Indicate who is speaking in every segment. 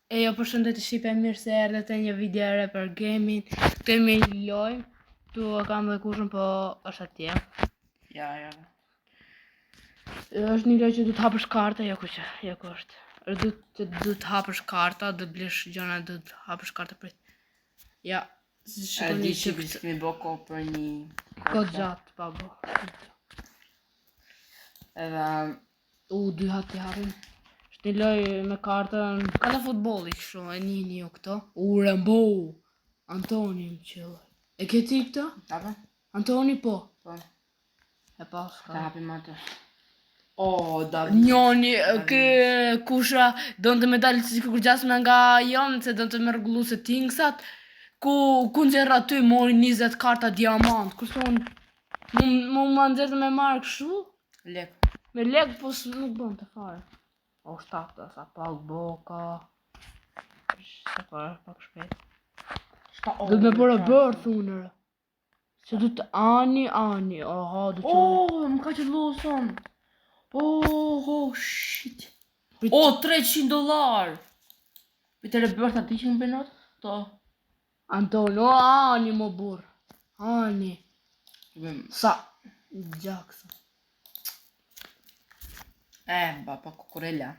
Speaker 1: E jo përshëndetje Shqipe, mirë se erdhët e një video e re për gaming. Këtë me një lojmë. Tu e kam dhe kushën, po është atje.
Speaker 2: Ja.
Speaker 1: është një lojë që du të hapësh karta, jo ku është. Du të hapësh karta, du të blesh gjona, du të hapësh karta për. Ja, si shikoni që
Speaker 2: këtë mi bo ko për një
Speaker 1: kod gjatë, pa bo.
Speaker 2: Edhe
Speaker 1: Dy hati hapim. Një lojë me kartën, ka të futbolli kështu, e një këto. Rembo, Antoni më qëllë. E ke ti këto?
Speaker 2: Apo?
Speaker 1: Antoni po.
Speaker 2: Po.
Speaker 1: E pas ka.
Speaker 2: Ta hapim atë. David.
Speaker 1: Njoni, kusha, do në të me dalë si kur gjasme nga jonë, se do në të me rregullu se tingsat, ku nxerë aty mori 20 karta diamant, kështu më nxerë me marrë kështu?
Speaker 2: Lek.
Speaker 1: Me lek, po nuk bën të fare. O shtatë, sa pak boka. Se fare, pak shpejt. Do të me për e bërë, thunërë. Se du të ani, oha, du të...
Speaker 2: Më ka që losën. Shit. $300. Për e bërë të ti që në benot? To.
Speaker 1: Antonio, ani më burë. Ani. Sa? Gjaksa.
Speaker 2: Pa kukurella.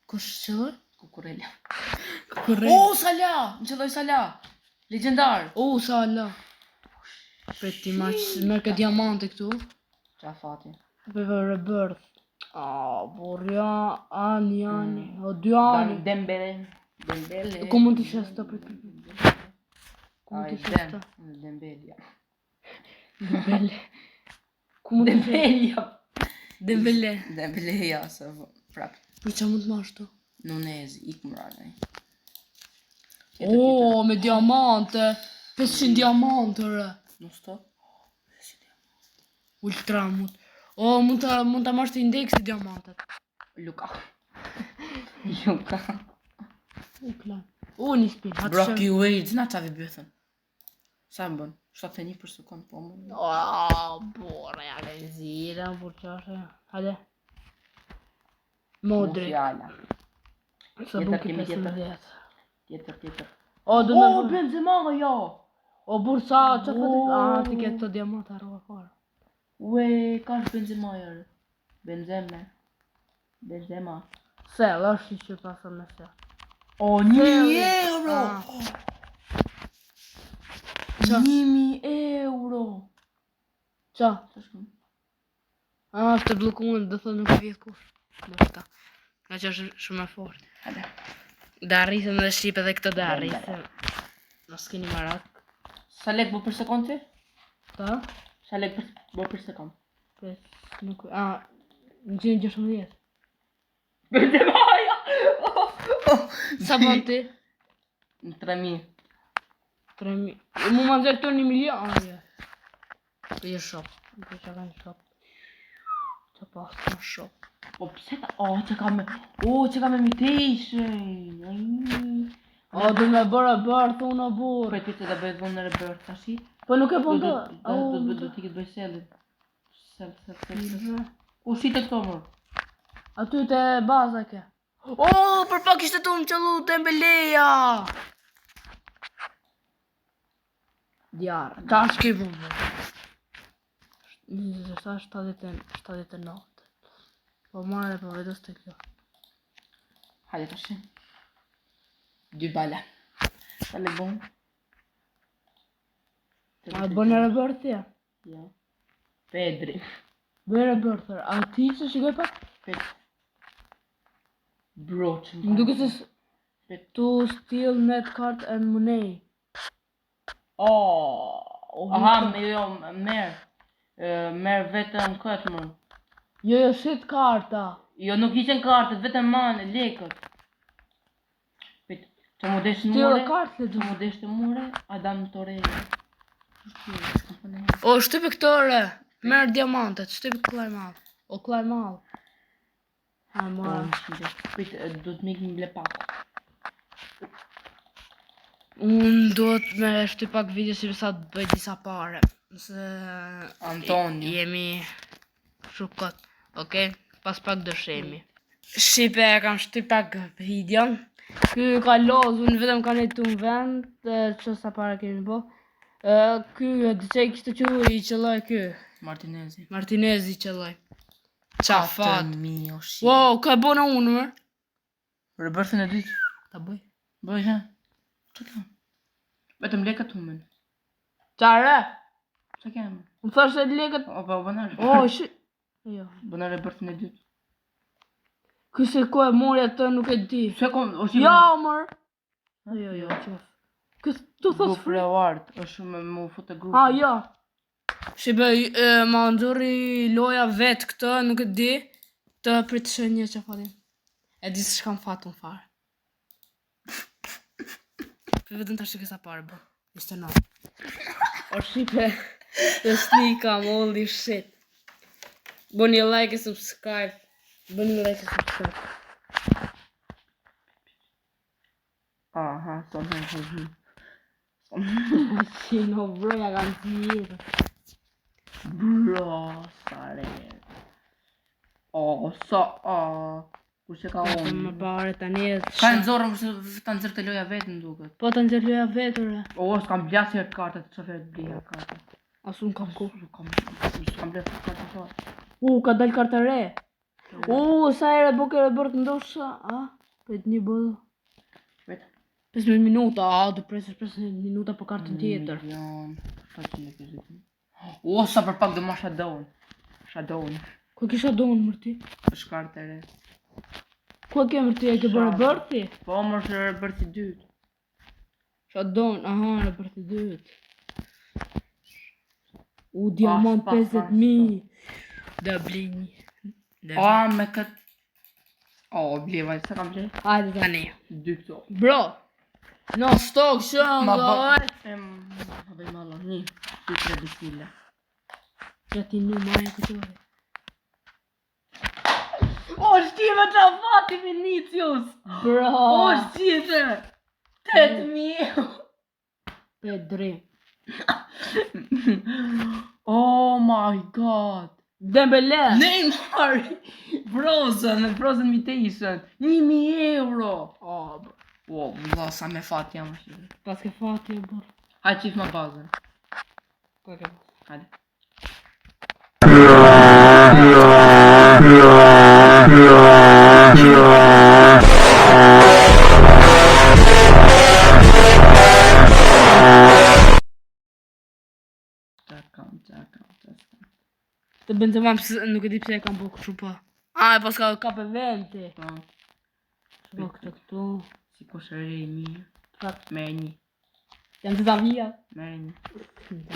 Speaker 1: Kush qëllë?
Speaker 2: Kukurella.
Speaker 1: Kukurella.
Speaker 2: Sala! Më qëlloj Sala. Legendar.
Speaker 1: Sala. Për ti me këtë diamante këtu.
Speaker 2: Qa fati.
Speaker 1: Për rebirth. Burja, ani. O dy ani.
Speaker 2: Dembele.
Speaker 1: Ku mund t'i shes të për të? Ku mund t'i shes të?
Speaker 2: Dembele.
Speaker 1: Ku mund t'i shes?
Speaker 2: Dembele.
Speaker 1: Dembele.
Speaker 2: Ja, se prap.
Speaker 1: Për që mund t'ma shtu?
Speaker 2: Nunez, ikë më rane.
Speaker 1: Me diamante. 500 diamante, re.
Speaker 2: Nuk sto?
Speaker 1: Ultra mund. Mund t'a marrë të indeksi diamantet.
Speaker 2: Luka.
Speaker 1: Një spin.
Speaker 2: Brocky Wade, na qavi bëthën. Sa më bën? 71 për sekund, po më.
Speaker 1: Bora, ja le zira, por qashe. Hajde. Modric.
Speaker 2: Fjalla.
Speaker 1: Sa bën ki 15.
Speaker 2: Tjetër.
Speaker 1: Benzema nga jo. Bursa, që fëtë? Ti ketë të diamant, arroa fara.
Speaker 2: Ka është Benzema jërë. Benzema.
Speaker 1: Sel, është që pasën me sel.
Speaker 2: €1.000!
Speaker 1: Qa?
Speaker 2: €1.000!
Speaker 1: Qa? Është të blokuën, dhe thë nuk vjetë kush. Nga që është shumë e fort. Da rrisëm dhe Shqipe dhe këtë da rrisëm. Nësë keni marak.
Speaker 2: Sa lek bo për sekund ti?
Speaker 1: Ta?
Speaker 2: Sa lek bo për sekund?
Speaker 1: 116.
Speaker 2: Benzemaja!
Speaker 1: Sa bën ti?
Speaker 2: 3.000.
Speaker 1: 3.000. Mu ma nëzër të 1 milion. Për një shop. Për që ka një shop. Që pas të një shop.
Speaker 2: Pse ta? Që ka me mutation.
Speaker 1: Du me bërë, thunë burë.
Speaker 2: Për ti që da bëjt vonë në rebirth, tashi?
Speaker 1: Po nuk e bën të.
Speaker 2: Do t'i këtë bëj selit. Ku shite këto mërë?
Speaker 1: Aty të baza ke. Për pak ishte të më qëllu Dembeleja. Djarë. Ta është ki vëmë. 79. Po mare, po vedës të kjo.
Speaker 2: Hajde të shi. 2 bala. Ta le bon.
Speaker 1: A të bënë rebirth ja?
Speaker 2: Ja. Pedri.
Speaker 1: Bënë rebirth, a ti që shikoj pak?
Speaker 2: Pedri. Bro, që më
Speaker 1: Më duke se to steal net card and money.
Speaker 2: Merë vetëm këtë më.
Speaker 1: Jo, shit karta.
Speaker 2: Jo, nuk ishen kartët, vetëm manë, lekët. Që më deshtë mure, Adam Torreira.
Speaker 1: Shtypi këtore, merë diamantet, shtypi klaj malë. Klaj malë.
Speaker 2: Do të mikë një blepak.
Speaker 1: Unë do të me shty pak video si përsa të bëj disa pare. Nëse...
Speaker 2: Antoni.
Speaker 1: Jemi... shukot. Okej? Pas pak dëshemi. Shqipe kam shty pak videon. Ky ka lodhur, unë vetëm ka nejtu në vend, që sa para kemi bo. Ky, që i kishte qëllu i qëlloj ky. Martinezi qëlloj. Qa fat. Wow, ka e bona unë, mër.
Speaker 2: Rebirthin e dytë.
Speaker 1: Ta bëj.
Speaker 2: Bëj, ha? Që kam? Vetëm lekët humen.
Speaker 1: Qare?
Speaker 2: Që kemë?
Speaker 1: Më thash e legët.
Speaker 2: O, pa, bënar.
Speaker 1: Oh, shi. Jo.
Speaker 2: Bënar rebirthin e dytë.
Speaker 1: Ky se ko e mori atë nuk e di.
Speaker 2: Se kom, është
Speaker 1: Ja, mër. Jo, qef. Ky tu thos
Speaker 2: free award, është më fute grupi.
Speaker 1: Ah, ja. Shibe, ma nxori loja vetë këtë, nuk e di. Të për të shënje që fatin. E di se shkam fatun farë. Për vetëm të shikë sa parë, bro. Ishte në. O shipe, të snika, holy shit. Bëni like e subscribe. Bëni like e subscribe.
Speaker 2: Aha, son në hëzmi.
Speaker 1: Si no, bro, ja kanë tjetë.
Speaker 2: Bro, sare. O, kur që ka
Speaker 1: Më
Speaker 2: unë.
Speaker 1: pare tani e
Speaker 2: Ka nëzorën ta nëzirë të loja vetë në duket.
Speaker 1: po të nxerë loja vetëre.
Speaker 2: O, s'kam blasë herë të kartët, që ferë të blija kartët.
Speaker 1: Asu në kam ku.
Speaker 2: S'kam blasë të kartët të
Speaker 1: Ka dal karta re. Sa ere bo kere bërë të ndosha. Për një bëllë.
Speaker 2: Vetë.
Speaker 1: 15 minuta, du presë 15 minuta për kartën tjetër.
Speaker 2: 1.750.000. O, sa për pak dhe ma Shadown. Shadown.
Speaker 1: Ku kisha donë mërti?
Speaker 2: është kartë e re.
Speaker 1: Ku ke mërti, e ke bërë bërti?
Speaker 2: Po, më është bërti dytë.
Speaker 1: Qa donë, aha, në bërti dytë. Diamant 50.000. Da blini.
Speaker 2: Me këtë... bleva, sa kam blej?
Speaker 1: Hajde tani.
Speaker 2: 2 këto.
Speaker 1: Bro! No, stok shumë,
Speaker 2: Ma
Speaker 1: doj!
Speaker 2: bëj malo, 1, 2, 3, bismillah.
Speaker 1: Që ti në maja këtore.
Speaker 2: O, shqive që fati Vinicius!
Speaker 1: Bro!
Speaker 2: O, shqive! 8.000!
Speaker 1: Pedri.
Speaker 2: Oh my god!
Speaker 1: Dembele!
Speaker 2: Neymar! Frozen Mutation! 1.000 euro!
Speaker 1: Bro.
Speaker 2: O, vëlla, sa me fat jam është.
Speaker 1: Pas ke fati e bërë.
Speaker 2: Hajde qif ma bazën.
Speaker 1: Ku e ke bërë?
Speaker 2: Hajde.
Speaker 1: Të Benzema nuk e di pse e kam bërë kështu pa. E pas ka kap e venti. Po këtu.
Speaker 2: Si koshëri e mirë. Merë 1.
Speaker 1: Jam të zavija.
Speaker 2: Merë 1.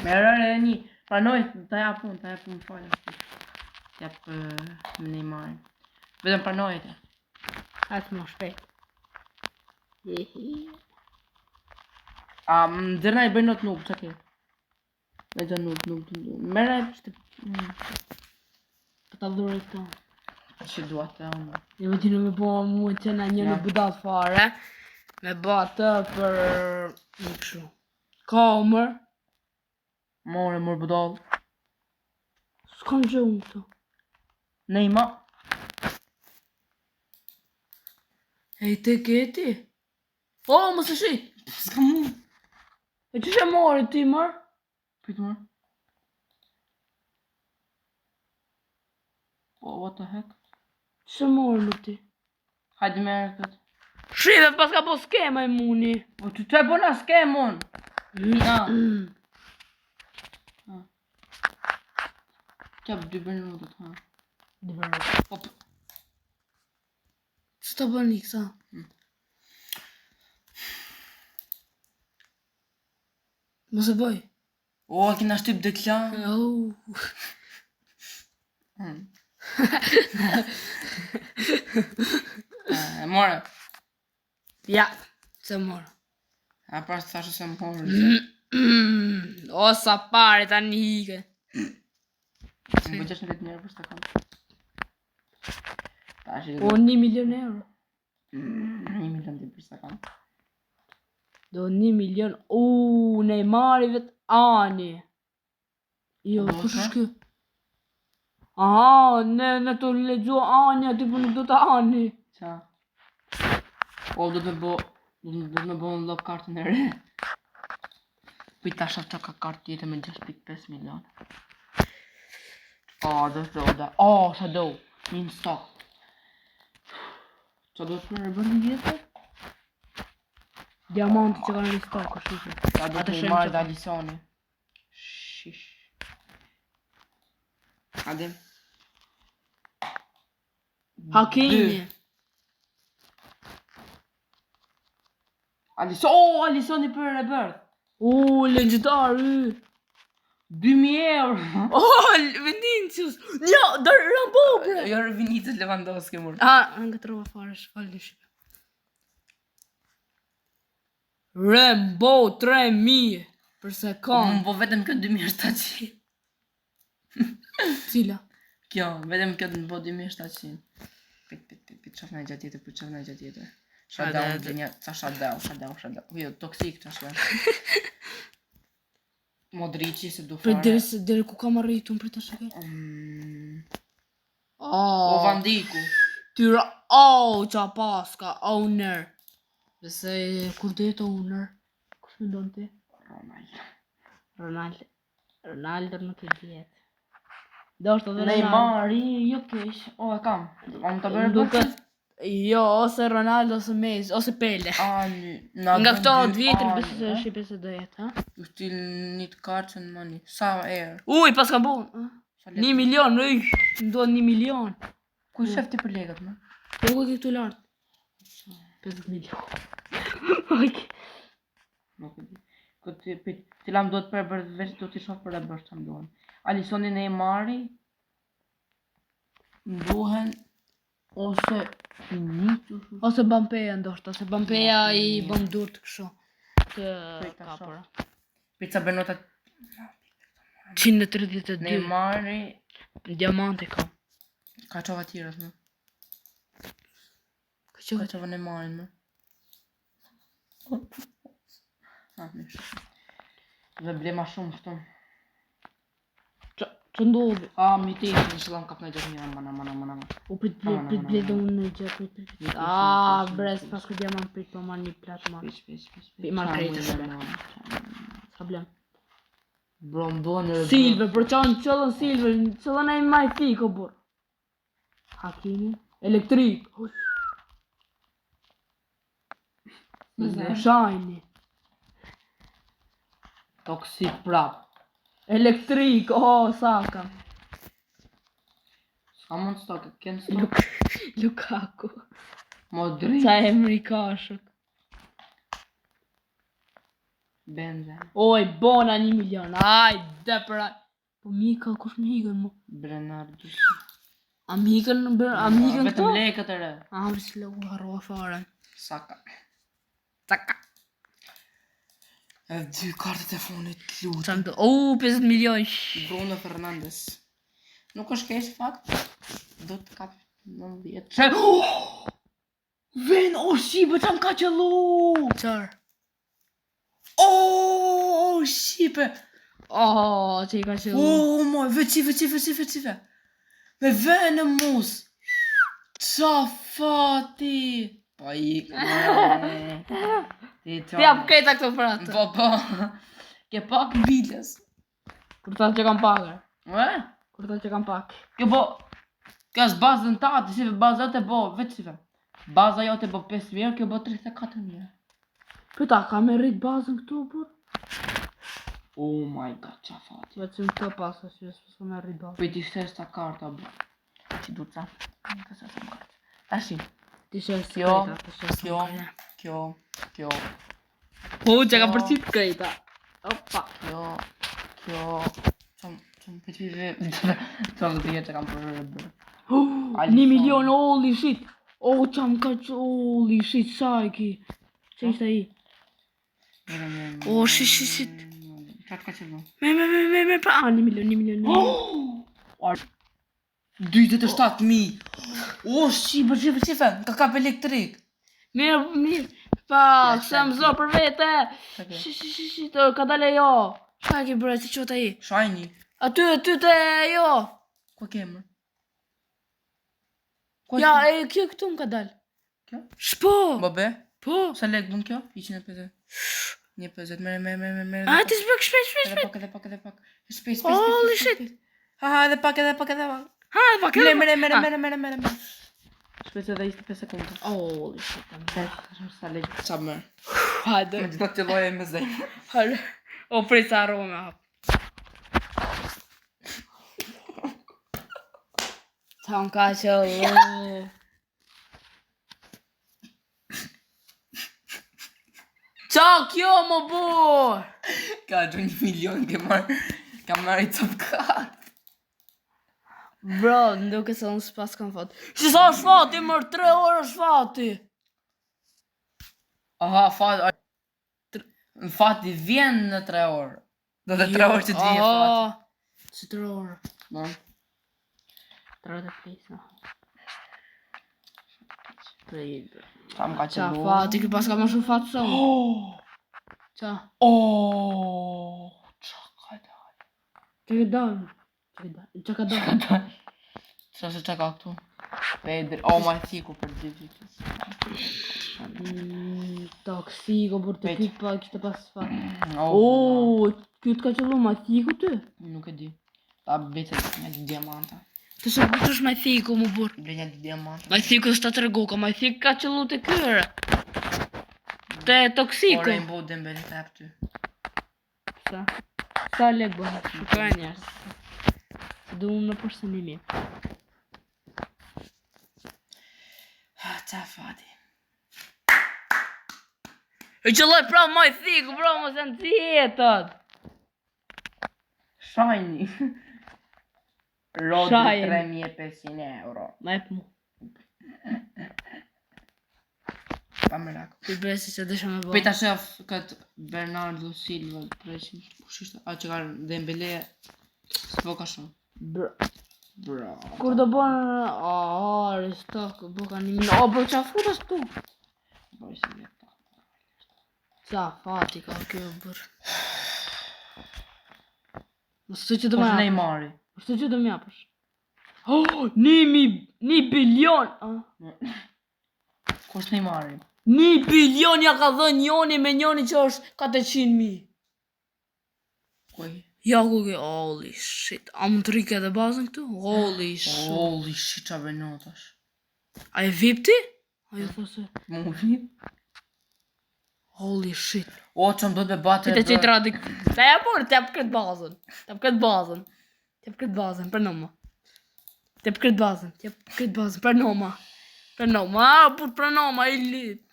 Speaker 2: Merë 1. Pranoj, ta japun më falë. Jap më Neymarin. Vetëm pranoj e te.
Speaker 1: Hajtë më shpejt.
Speaker 2: Dërna i bëjnë not nuk, që ke? Me të nuk. Merë e pështë...
Speaker 1: Ta dhore këto.
Speaker 2: Që duat të unë.
Speaker 1: Një me tinu me po mu që në një në budat fare. Me ba të për... Në këshu. Kamër.
Speaker 2: Mor budal.
Speaker 1: S'kam gjë unë këto.
Speaker 2: Neymar.
Speaker 1: Te keti? Më së shit.
Speaker 2: S'ka mu.
Speaker 1: E që shë mori ti mër?
Speaker 2: Pitë mërë. What the heck?
Speaker 1: Që mori më ti?
Speaker 2: Hajde merë këtë.
Speaker 1: Shive pas ka po skema i muni.
Speaker 2: O ty të e bona skemon. Na. Qap 2 minutat, ha. Hop.
Speaker 1: Që të bëni kësa? Mos e bëj.
Speaker 2: O, kina shtyp dhe kla. More.
Speaker 1: Ja, që morë.
Speaker 2: Pas të thashë se morë.
Speaker 1: O, sa pare ta një hike.
Speaker 2: Më bëgjesh në 10 njerë për së kam.
Speaker 1: O, 1 milion euro.
Speaker 2: 1 milion dhe për së kam.
Speaker 1: Do 1 milion. Neymari vet ani. Jo, kush është kjo? Aha, ne të lexua ani, aty për nuk do të ani.
Speaker 2: Qa? O, do të me bo në lop kartën e re. Kuj tash atë ka kartë tjetër me 6.5 milion. Dhe thoda. Shadow. Min stock. Qa do të më rëbër një jetër?
Speaker 1: Diamanti që kanë në stock, është ishë.
Speaker 2: Qa do të më marrë dhe Alisoni. Shish. Hadi.
Speaker 1: Hakimi.
Speaker 2: Alisoni për rëbër.
Speaker 1: Legendar,
Speaker 2: 2.000 euro.
Speaker 1: Vinicius. Jo, Rambo, bre.
Speaker 2: Jo, Vinicius Lewandowski, mor.
Speaker 1: Nga trova fare, shfalë një shqipë. Rambo, 3.000 për sekund.
Speaker 2: Po vetëm kjo 2.700.
Speaker 1: Cila?
Speaker 2: Kjo, vetëm kjo të po 2.700. Pit, qaf në gjatë tjetër. Shadau, gjenja, ca shadau. Jo, toksik qa shkë. Modrici se du fare.
Speaker 1: Dere ku kam arritu për të shkë?
Speaker 2: O Van Dijku.
Speaker 1: Tyra, qa paska, owner. Bese, kur do jetë owner? Kush me ndonë ti? Ronaldo nuk e djetë. Do është edhe
Speaker 2: Neymari, jo kesh. O, e kam. Am të bërë
Speaker 1: duket. Jo, ose Ronaldo, ose Messi, ose Pele. Nga këto të vjetër, besë se shqipe se do jetë, ha?
Speaker 2: U shtil një të karqën mëni. Sa erë.
Speaker 1: Pas ka bon. 1 milion, më duhet 1 milion.
Speaker 2: Ku shef ti për legët, më?
Speaker 1: Po ku ke këtu lartë? 50 milion.
Speaker 2: Nuk e di. Këtë tila më duhet për veç do t'i shof për e bërë që më duhen. Alisoni Neymari më duhen ose Vinicius
Speaker 1: ose Bampeja ndoshta, se Bampeja I bëm dur të kështu. Të kapura.
Speaker 2: Pizza Benota
Speaker 1: 132.
Speaker 2: Neymari
Speaker 1: Diamanti ka.
Speaker 2: Ka qova tjërës më. Ka qova Neymarin më. Mirë. Dhe ble ma shumë këtu.
Speaker 1: Që ndodhi?
Speaker 2: Mi ti në shëllam kap në gjithë një mana.
Speaker 1: U prit ble do unë në gjithë. Bres, pas ku diamant prit po marrë një platë marrë. Pi marrë krejtë shële. Problem.
Speaker 2: Bro, më duhe në rëbër.
Speaker 1: Silve, për qëllën Silve, qëllën e maj fiko, bur. Hakimi. Elektrik. Shajni.
Speaker 2: Toksik prap.
Speaker 1: Elektrik, Saka.
Speaker 2: Ska mund stok, kënë stok.
Speaker 1: Lukaku.
Speaker 2: Modric.
Speaker 1: Qa emri kashët.
Speaker 2: Benzen.
Speaker 1: Bona 1 milion. Ajde pra. Po Mika, kush më higën mu?
Speaker 2: Brenardo.
Speaker 1: Amikën këto?
Speaker 2: Vetëm lekët e re.
Speaker 1: Vësë le u harrua fare.
Speaker 2: Saka.
Speaker 1: Saka.
Speaker 2: E 2 kartët e fonit lutë.
Speaker 1: 50 milion.
Speaker 2: Bruno Fernandes. Nuk është kesh fakt. Do të kap 90.
Speaker 1: Ven, Shqipe, që më ka qëllu. Qar?
Speaker 2: Shqipe.
Speaker 1: Që I ka qëllu.
Speaker 2: Moj, vecive. Me vene mus. Qa fati. Pa I.
Speaker 1: Ti jap këta këto për atë.
Speaker 2: Po. Ke pak bilës.
Speaker 1: Kur ta që kam pakër. Kur ta që kam pak.
Speaker 2: Kjo është bazën ta, të shive bazët e bo, vecive. Baza jo të bo 5.000, kjo bo 34.000.
Speaker 1: Pëta, ka me rrit bazën këtu, bur?
Speaker 2: Oh my god, qa fati.
Speaker 1: Vecim të pasë, që s'po me rrit bazën.
Speaker 2: Për t'i shtes ta karta, bur. Që du të sa. Tashi.
Speaker 1: Ti shes
Speaker 2: Kjo.
Speaker 1: Që ka përqit këjta. Opa.
Speaker 2: Kjo. Qëmë pëtvive. Qëmë të jetë që kam përre bërë.
Speaker 1: 1 milion, holy shit. Qam ka që, holy shit, sajki. Që ishte I? Shit.
Speaker 2: Qatë ka që vë?
Speaker 1: Me, pra, 1 milion.
Speaker 2: 27.000. Shqipe, ka kap elektrik.
Speaker 1: Mirë, pa, se më zorë për vete. Shit, ka dale jo. Shka ki bre, si qota I?
Speaker 2: Shajni.
Speaker 1: Aty të jo.
Speaker 2: Ko kemë?
Speaker 1: Ja, kjo këtu më ka dal.
Speaker 2: Kjo?
Speaker 1: Shpo.
Speaker 2: Bobe?
Speaker 1: Po.
Speaker 2: Sa lek bën kjo? 150. 150. Merë.
Speaker 1: A, ti s'bëk shpejt.
Speaker 2: Edhe pak. Shpejt.
Speaker 1: Holy shit.
Speaker 2: Ha, edhe pak.
Speaker 1: Ha, pa kjo.
Speaker 2: Merë. Shpejt edhe 25 sekundë.
Speaker 1: Holy shit.
Speaker 2: Sa lek. Sa merë.
Speaker 1: Hajde.
Speaker 2: Me gjitha të loje me zej.
Speaker 1: Hajde. O, prit sa arome me hap. Ta më ka qëllu. Qa kjo më bur?
Speaker 2: Ka gjë 1 milion ka marrë i top cut.
Speaker 1: Bro, nduke se unë s'pas kam fat. Si sa është fati, mërë 3 orë është fati.
Speaker 2: Aha, fati vjen në 3 orë. Do të 3 orë që të vjen fati.
Speaker 1: Si 3 orë.
Speaker 2: No.
Speaker 1: 3 orë të pisa.
Speaker 2: Qa më ka
Speaker 1: Qa
Speaker 2: qëllu?
Speaker 1: fati, ki pas ka më shumë fatë sëmë. Qa?
Speaker 2: Qa ka dalë?
Speaker 1: Qa ka dalë?
Speaker 2: Qa se qa ka këtu? Pedri, ma thiku për 2 vitës.
Speaker 1: Toksiko, për të pyt pa kështë pas fatë. Kjo të ka qëllu ma thiku ty?
Speaker 2: Nuk e di. Ta betet një diamanta.
Speaker 1: Të se për të është ma thiku më burë.
Speaker 2: Ble një diamanta.
Speaker 1: Ma thiku s'ta të regu, ka ma thiku ka qëllu të kërë. Te toksiko.
Speaker 2: Por Rainbow Dembele të ap ty.
Speaker 1: Sa lek bëhe, shukaj njërës. Se du unë në përsenimi.
Speaker 2: Qa fati.
Speaker 1: E qëlloj pra ma thiku, bro, më se në tjetët.
Speaker 2: Shiny. Rodi
Speaker 1: Shine.
Speaker 2: 3500 euro.
Speaker 1: Ma e për mu.
Speaker 2: Pa më lako.
Speaker 1: Ti besi që dëshë me
Speaker 2: Peta
Speaker 1: bëhe.
Speaker 2: shef këtë Bernardo Silva 300. Kush ishte? A që ka Dembele. S'po ka shumë. Bro.
Speaker 1: Kur do bënë... Ristok, bëka 1 milion. O, bro, qa futas tu?
Speaker 2: Boj se vjeta.
Speaker 1: Qa fati ka kjo bërë. Mështë që do
Speaker 2: Kush
Speaker 1: me japësh.
Speaker 2: Neymari?
Speaker 1: Mështë që do me japësh. 1 bilion!
Speaker 2: Kush Neymari?
Speaker 1: 1 bilion ja ka dhe njoni me njoni që është 400.000.
Speaker 2: Kuj?
Speaker 1: Ja ku ke, holy shit. A më të rike edhe bazën këtu? Holy shit.
Speaker 2: Holy shit, qa bërnotash.
Speaker 1: A e vip ti? A ju those?
Speaker 2: Mu vip?
Speaker 1: Holy shit.
Speaker 2: O, që më do të bate
Speaker 1: Qite që i tradik. Ta ja por, të jep këtë bazën. Të jep këtë bazën, për nëma. Të jep këtë bazën, për nëma. Për nëma, pur për nëma, i lit.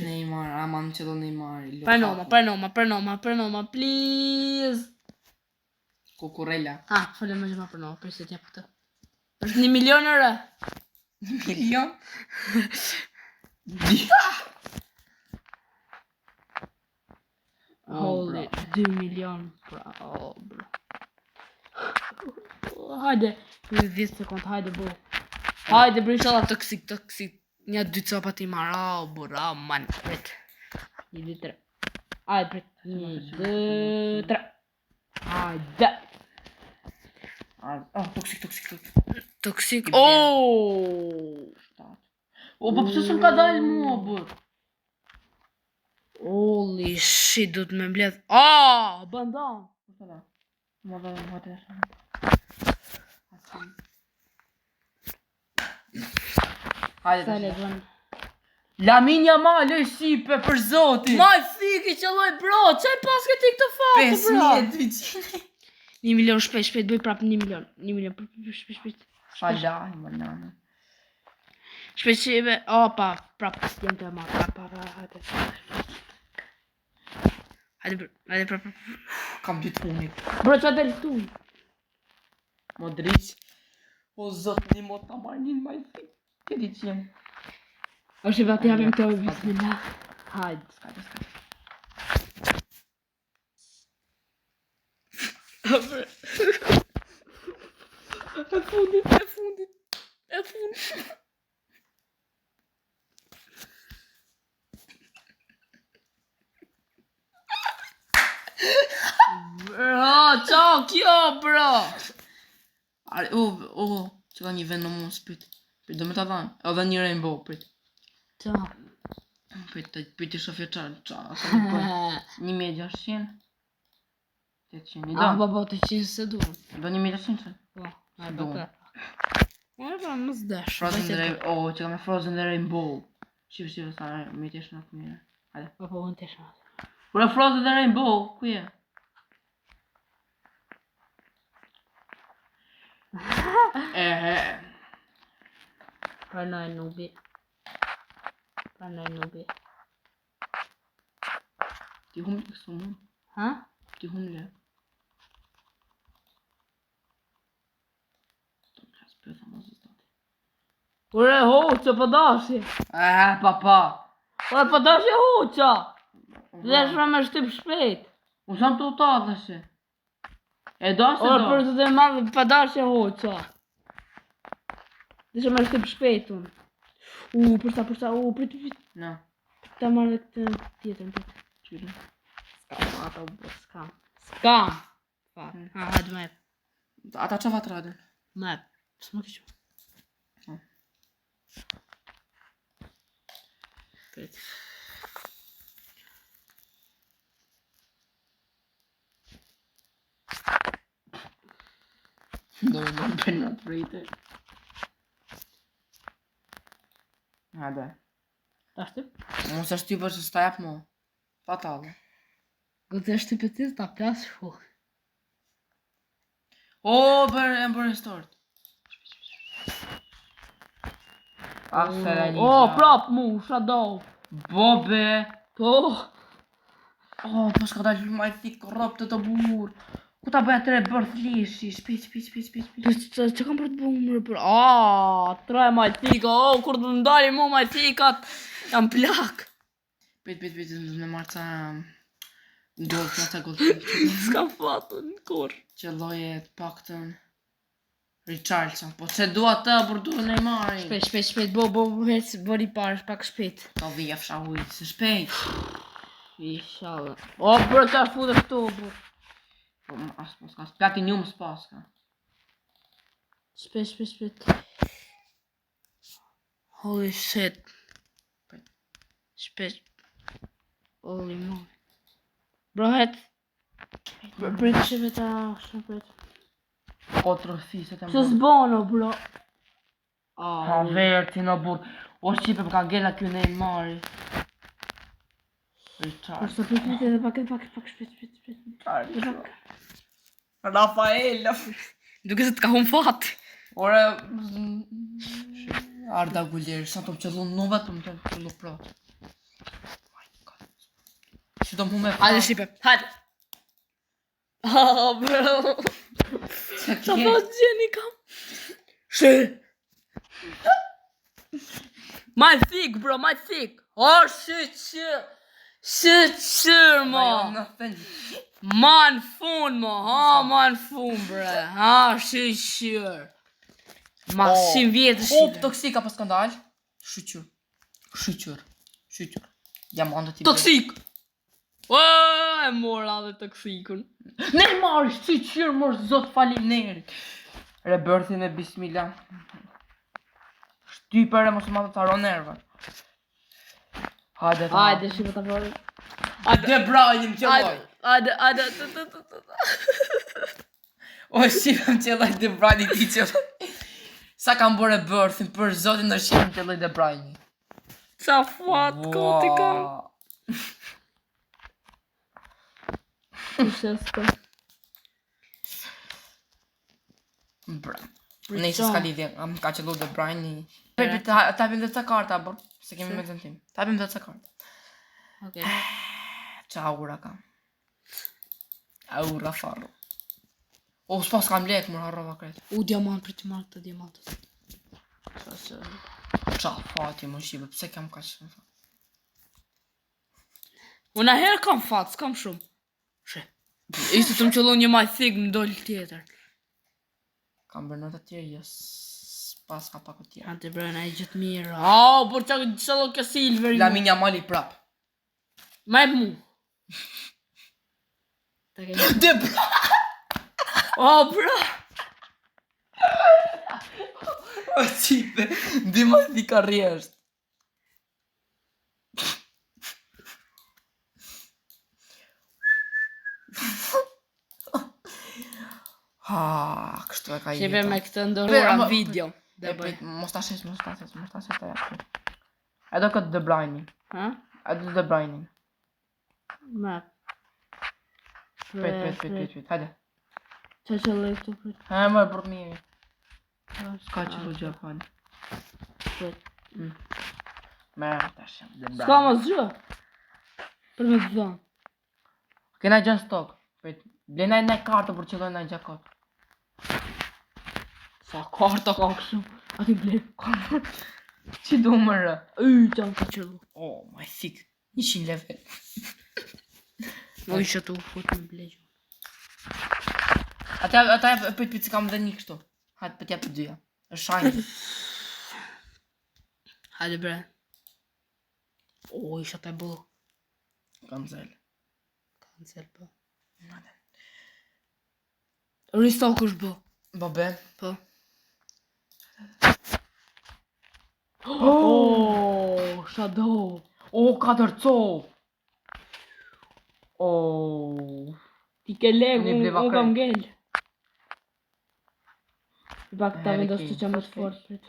Speaker 2: Neymar, ama më që do Neymar.
Speaker 1: Për nëma, please.
Speaker 2: Kukurella.
Speaker 1: Ha, falem më gjema për nëma, për se t'jep këtë. është 1 milion ore.
Speaker 2: 1 milion?
Speaker 1: Holy, 2 milion. Oh, bro. Hajde, 10 sekund, hajde, bro. Hajde, bro, inshallah toksik. Një 2 copa ti marra, bura, man, prit. 1, 2, 3. Hajde, prit. 1, 2, 3. Hajde.
Speaker 2: Toksik.
Speaker 1: Toksik. Oh!
Speaker 2: O, po pëse s'm ka dalë mua, bër?
Speaker 1: Holy shit, do të me mbledh. Bandan.
Speaker 2: Më dhe më të
Speaker 1: Sale, gën.
Speaker 2: Lamin Yamal, oj sipe, për zotin.
Speaker 1: Ma fiki që loj, bro, qaj pas këti këtë fatë, bro?
Speaker 2: 5.200.
Speaker 1: 1 milion, shpejt, bëj prap 1 milion. 1 milion, shpejt.
Speaker 2: Falaj, më nana.
Speaker 1: Shpejt që ibe, prap, jem të ma, hajde. Hajde, prap.
Speaker 2: Kam dy tunit.
Speaker 1: Bro, që del tu?
Speaker 2: Modric. O zot, një mot ta marrë një maj thik. Këti që jem.
Speaker 1: është i vati japim të bismillah. Hajde. E fundit. Bro, qa kjo, bro?
Speaker 2: Që ka një vend në mos, prit. Do me ta dhanë. Edhe një rainbow, prit.
Speaker 1: Qa?
Speaker 2: Pëjtë shofje qa, 1600? 800, i do?
Speaker 1: Po, të qinë se duhem.
Speaker 2: Do 1600 që?
Speaker 1: Po,
Speaker 2: Se duhem.
Speaker 1: Pra, më zdesh.
Speaker 2: Që ka me Frozen dhe Rainbow. Shifë sa me t'jesh në të mire. Hajde.
Speaker 1: Po, më t'jesh në të.
Speaker 2: Kura Frozen dhe Rainbow, ku je?
Speaker 1: Pranoj nubi.
Speaker 2: Ti humle kësu mund?
Speaker 1: Ha?
Speaker 2: Ti humle.
Speaker 1: Ure, hoqë, po dashi.
Speaker 2: Papa.
Speaker 1: Ure, po dashi hoqë. Lesh me shtyp shpejt.
Speaker 2: Unë sam të utatë dhe shi. E do se do?
Speaker 1: Ore, për të dhe madhë, po dashi hoqë. Lesh me shtyp shpejt unë. Përsa, prit.
Speaker 2: Na.
Speaker 1: Ta marrë dhe këtë tjetër.
Speaker 2: Qyre.
Speaker 1: Skam. Hajde me.
Speaker 2: Ata që fatë radën?
Speaker 1: Me. Së më të që. Prit.
Speaker 2: Do me më për në të rejtë. Hajde.
Speaker 1: Ta shtyp?
Speaker 2: Unë se shtypër që s'ta jep mu. Fatale.
Speaker 1: Këtë e shtypet ti ta plas shu.
Speaker 2: Bërë e më bërë stort.
Speaker 1: Prap mu, shadow.
Speaker 2: Bobe.
Speaker 1: Po.
Speaker 2: Po s'ka dalë majtë thikë korruptë të burë. Ku ta bëja tre bërth lishi, shpejt.
Speaker 1: Që kam për të bëmë mërë për... tre majtika, kur të ndali mu majtikat, jam plak.
Speaker 2: Pejt, me marë ca... Gold, ca gold.
Speaker 1: S'kam fatu në kur.
Speaker 2: Që loje të paktën... Richarlison, po që dua të, për duhe Neymari.
Speaker 1: Shpejt, bëri parë, pak shpejt.
Speaker 2: Ta dhja fsha ujtë, se shpejt.
Speaker 1: Ishallah. Bro, që ashtë fude këtu, bro.
Speaker 2: S'ka platinum s'paska.
Speaker 1: Shpejt. Holy shit. Shpejt. Holy moly. Bro, het. Prit shive ta shpejt.
Speaker 2: 4 fise të
Speaker 1: Që s'bono, bro.
Speaker 2: Ha verti në burë. O shqipe për ka gela kjo Neymari.
Speaker 1: Përsa prit edhe pak shpejt.
Speaker 2: Rafael.
Speaker 1: Duke se t'ka hum fat.
Speaker 2: Ore... Arda Gulleri, sa të më qëllu në vetëm të më qëllu prot. Që do më hume prot.
Speaker 1: Hajde shqipe, hajde. Bro.
Speaker 2: Qa
Speaker 1: Qa pas gjeni kam? My thick, bro, my thick. Shit, ma. Man fun, ma. Man fun, bre. Shit. Maksim vjetë shqipe.
Speaker 2: Toksika pas skandal. Shqyqyr. Diamantët i
Speaker 1: Toksik. E mora dhe toksikun.
Speaker 2: Neymar, shqyqyr, mor zot faleminderit. Rebirthi me bismillah. Shtypër e mos më të taro nervat. Hajde,
Speaker 1: shqipe ta përë.
Speaker 2: De Bruyne më qëlloj.
Speaker 1: Hajde.
Speaker 2: O shqipe më qëlloj De Bruyne ti qëlloj. Sa kam bërë bërthin për zotin në shqipe më qëlloj De Bruyne.
Speaker 1: Qa fat, koti kam. Shështë.
Speaker 2: Nëjse s'ka lidhje, am ka qëllu De Bruyne. Ta vim dhe të karta, bro. Se kemi me zëntim. Ta vim dhe të karta.
Speaker 1: Okej.
Speaker 2: Qa aura kam. Aura farro. S'pas kam lek, mërë harrova kretë.
Speaker 1: Diamant për të marrë të diamantët.
Speaker 2: Qa fati më shqipe, pse kam ka që më fa?
Speaker 1: Unë herë kam fat, s'kam shumë. Ishte të më qëllu një maj thik më dollë tjetër.
Speaker 2: Kam bërë në të tjerë, s'pas ka pak të tjerë.
Speaker 1: Ante brëna e gjithë mirë. Por që qëllu ke silver.
Speaker 2: Lamin Jamali prap.
Speaker 1: Ma e mu.
Speaker 2: De Bruyne!
Speaker 1: Bro.
Speaker 2: O qipe, di ma di ka rjesht. Ha, kështu e ka
Speaker 1: Shive
Speaker 2: jeta.
Speaker 1: me këtë ndërruar në video.
Speaker 2: E prit, mos ta shesh të jap. E do këtë De Bruyne.
Speaker 1: Ha?
Speaker 2: E do De Bruyne.
Speaker 1: Me.
Speaker 2: Prit. Hajde.
Speaker 1: Që lej këtu prit.
Speaker 2: Ha, më për mirë. Ska që do gjë hajde.
Speaker 1: Prit.
Speaker 2: Merë tash. De Bruyne.
Speaker 1: Ska më zgjë. Për me të dhënë.
Speaker 2: Kena gjën stok. Prit. Blenaj në kartë për qëlloj në gjakot.
Speaker 1: Sa karta ka kështu. A ti ble.
Speaker 2: Që du më rë?
Speaker 1: Qanë ka qëllu.
Speaker 2: Oh, my thick. 100 level.
Speaker 1: Mo ishe tu fut me ble gjo.
Speaker 2: Ata e prit që kam dhe një kështu. Hajtë për t'ja për dyja. E shajnë.
Speaker 1: Hajde bre. O, isha të bë.
Speaker 2: Cancel.
Speaker 1: Cancel po. Restock është bë.
Speaker 2: Babe.
Speaker 1: Po. Oh, Shadow.
Speaker 2: Oh, 4 cop. Oh.
Speaker 1: Ti ke leg,
Speaker 2: Unë i bleva
Speaker 1: unë kam
Speaker 2: krejt.
Speaker 1: ngell. I pak ta vendos të qam më të fort prit.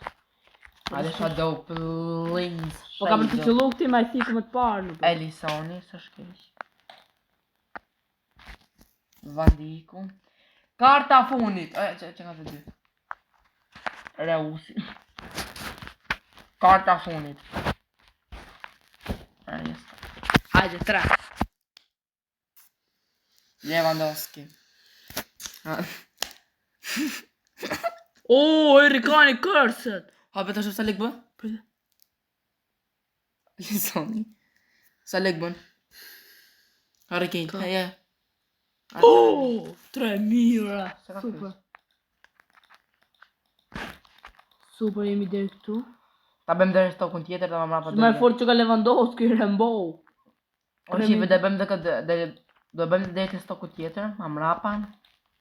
Speaker 2: Hajde Shadow, please.
Speaker 1: Po ka për të qëllu këti ma i thikë më të parë në për.
Speaker 2: Elisoni, së shkesh. Vandiku. Karta funit. Që nga të dy. Reusi. Karta funit.
Speaker 1: Hajde, 3.
Speaker 2: Lewandowski.
Speaker 1: O, Erikani kërset.
Speaker 2: Ha, beta shumë sa leg bën? Elisoni. Sa leg bën? Harry Kane. Ja.
Speaker 1: Oh, 3 mira.
Speaker 2: Se ka
Speaker 1: Super. Super, jemi deri këtu.
Speaker 2: Ta bëjmë dhe stokun tjetër dhe ma mrapa
Speaker 1: Më e fort që ka Lewandowski, Rembo.
Speaker 2: O shive dhe bëjmë dhe këtë do bëjmë dhe të stoku tjetër, ma mrapa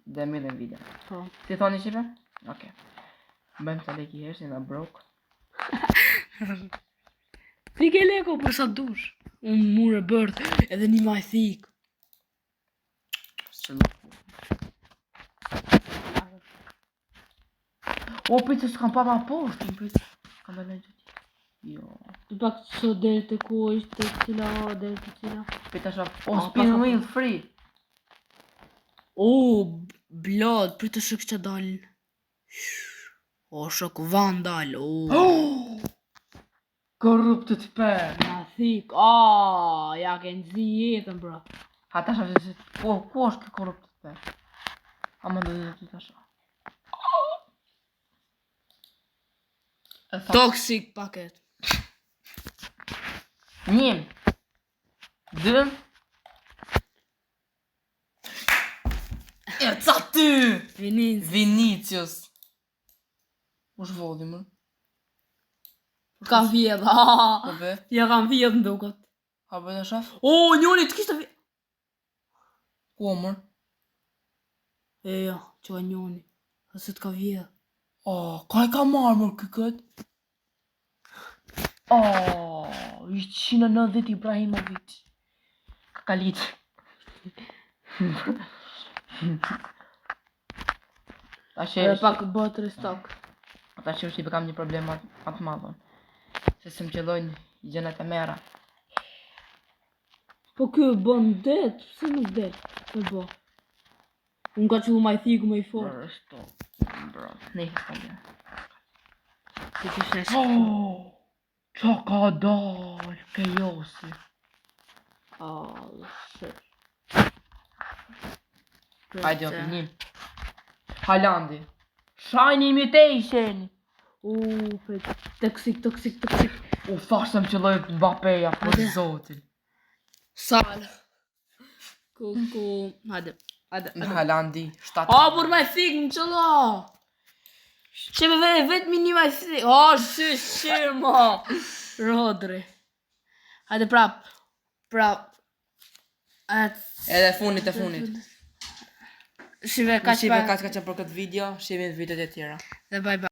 Speaker 2: dhe mi dhe video.
Speaker 1: Po.
Speaker 2: Si thoni shive? Oke. Bëjmë sa leki hesh, nga brok.
Speaker 1: Ti ke leko për sa dush. Unë mure bërth, edhe një ma i thikë.
Speaker 2: O, pëjtë s'kam pa ma poshtë, pëjtë s'kam dhe lejtë tjetër. Jo.
Speaker 1: Të pak që deri të ku ishte cila, deri të cila.
Speaker 2: Pëjtë ashtë, o, spin wheel free.
Speaker 1: O, blad, për të shëk që dalin. O, shëk van dal, o.
Speaker 2: Corrupted pair.
Speaker 1: Ma thik, ja ke nëzi jetën, bro.
Speaker 2: Ha, ta shafë se, ku është kë corrupted pair? A më do dhe të shafë.
Speaker 1: Toxic paket.
Speaker 2: 1 2 E ca ty! Vinicius. U shvodhi më.
Speaker 1: Ka vjedh,
Speaker 2: Po be?
Speaker 1: ja kam vjedh në duket.
Speaker 2: Ha be dhe shaf?
Speaker 1: O, njoni të kishtë vjedh.
Speaker 2: Ku mër?
Speaker 1: Ja, që ka njoni. Ase të ka vjedh.
Speaker 2: Ka i ka marrë mër këtë? I 190 Ibrahimovic. Kakalit.
Speaker 1: Edhe pak bot restock.
Speaker 2: Ata që është i bekam një problem më të madhën. Se se më qëllojnë gjenet e mera.
Speaker 1: Po kjo bën det, pse nuk det? Po bo. Unë ka qëllu ma i thiku me i fort.
Speaker 2: Bro, bro, ne i ka një.
Speaker 1: Ti që shesh.
Speaker 2: Qa ka dal, ke josi.
Speaker 1: Shit.
Speaker 2: Hajde, opi, një. Haalandi. Shine imitation.
Speaker 1: Toxic.
Speaker 2: U thashëm që lojt Mbappeja, për
Speaker 1: Hajde.
Speaker 2: zotin.
Speaker 1: Sal. Ku. Hajde.
Speaker 2: Haalandi, 7.
Speaker 1: Por ma i thik në qëllo. Që me vetë një ma i thik. Shqirë mo. Rodri. Hajde prap.
Speaker 2: Edhe funit.
Speaker 1: Shive ka që
Speaker 2: Shive ka që për këtë video, shive në videot e tjera.
Speaker 1: Dhe bye.